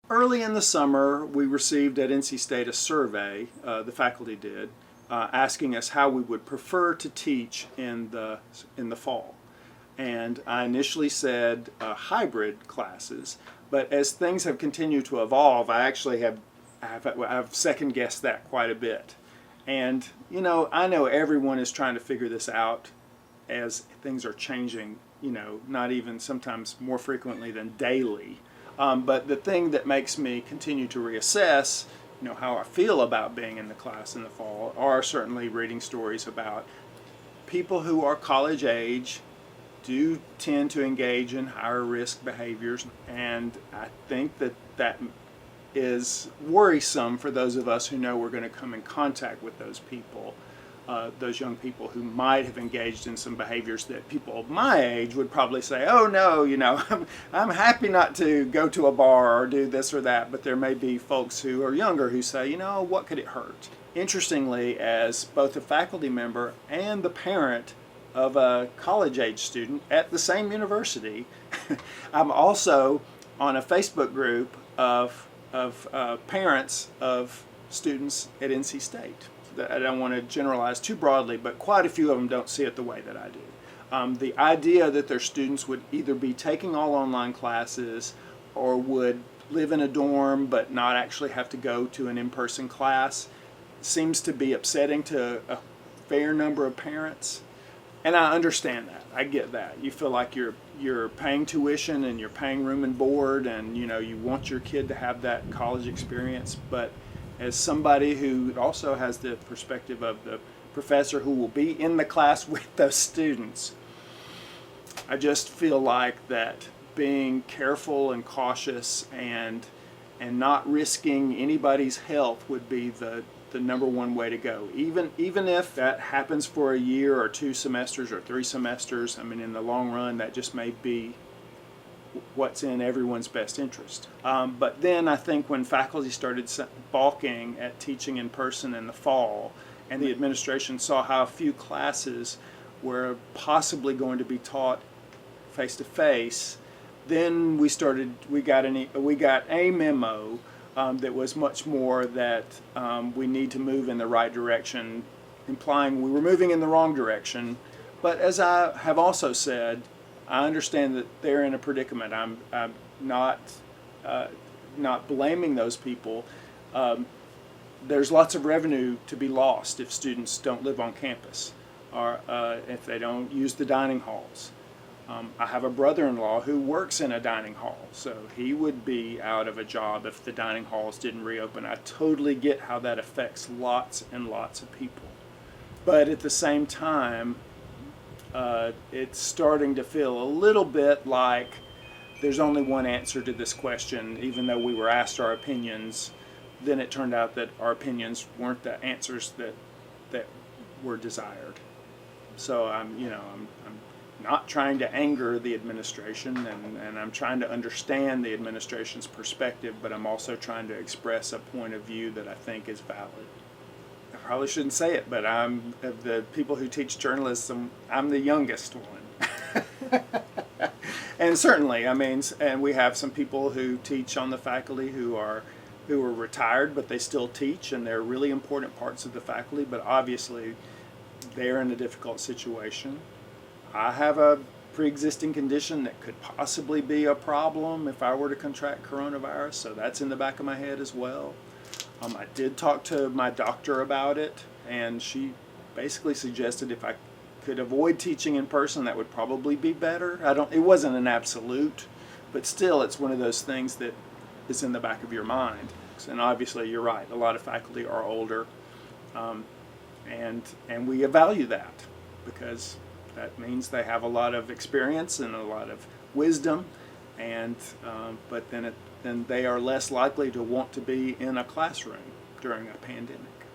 Early in the summer, we received at NC State a survey, the faculty did, asking us how we would prefer to teach in the fall. And I initially said hybrid classes, but as things have continued to evolve, I actually have second-guessed that quite a bit. And you know, I know everyone is trying to figure this out as things are changing, you know, not even sometimes more frequently than daily. But the thing that makes me continue to reassess, you know, how I feel about being in the class in the fall are certainly reading stories about people who are college age do tend to engage in higher risk behaviors, and I think that that is worrisome for those of us who know we're going to come in contact with those people, those young people who might have engaged in some behaviors that people of my age would probably say, oh no, you know, I'm happy not to go to a bar or do this or that, but there may be folks who are younger who say, you know, what could it hurt? Interestingly, as both a faculty member and the parent of a college age student at the same university, I'm also on a Facebook group of parents of students at NC State. I don't want to generalize too broadly, but quite a few of them don't see it the way that I do. The idea that their students would either be taking all online classes or would live in a dorm but not actually have to go to an in-person class seems to be upsetting to a fair number of parents. And I understand that. I get that. You feel like you're paying tuition and you're paying room and board, and you know you want your kid to have that college experience. But as somebody who also has the perspective of the professor who will be in the class with those students, I just feel like that being careful and cautious and not risking anybody's health would be the number one way to go. Even if that happens for a year or 2 semesters or 3 semesters, I mean, in the long run, that just may be what's in everyone's best interest. But then I think when faculty started balking at teaching in person in the fall, and the administration saw how few classes were possibly going to be taught face to face, then we got a memo that was much more that we need to move in the right direction, implying we were moving in the wrong direction. But as I have also said, I understand that they're in a predicament. I'm not blaming those people. There's lots of revenue to be lost if students don't live on campus or if they don't use the dining halls. I have a brother-in-law who works in a dining hall, so he would be out of a job if the dining halls didn't reopen. I totally get how that affects lots and lots of people. But at the same time, it's starting to feel a little bit like there's only one answer to this question. Even though we were asked our opinions, then it turned out that our opinions weren't the answers that were desired. So I'm not trying to anger the administration, and I'm trying to understand the administration's perspective, but I'm also trying to express a point of view that I think is valid. I probably shouldn't say it, but I'm of the people who teach journalism, I'm the youngest one. And certainly, I mean, and we have some people who teach on the faculty who are retired, but they still teach, and they're really important parts of the faculty, but obviously they're in a difficult situation. I have a pre-existing condition that could possibly be a problem if I were to contract coronavirus, so that's in the back of my head as well. I did talk to my doctor about it, and she basically suggested if I could avoid teaching in person, that would probably be better. It wasn't an absolute, but still it's one of those things that is in the back of your mind. And obviously you're right, a lot of faculty are older, and we value that because that means they have a lot of experience and a lot of wisdom, and but then they are less likely to want to be in a classroom during a pandemic.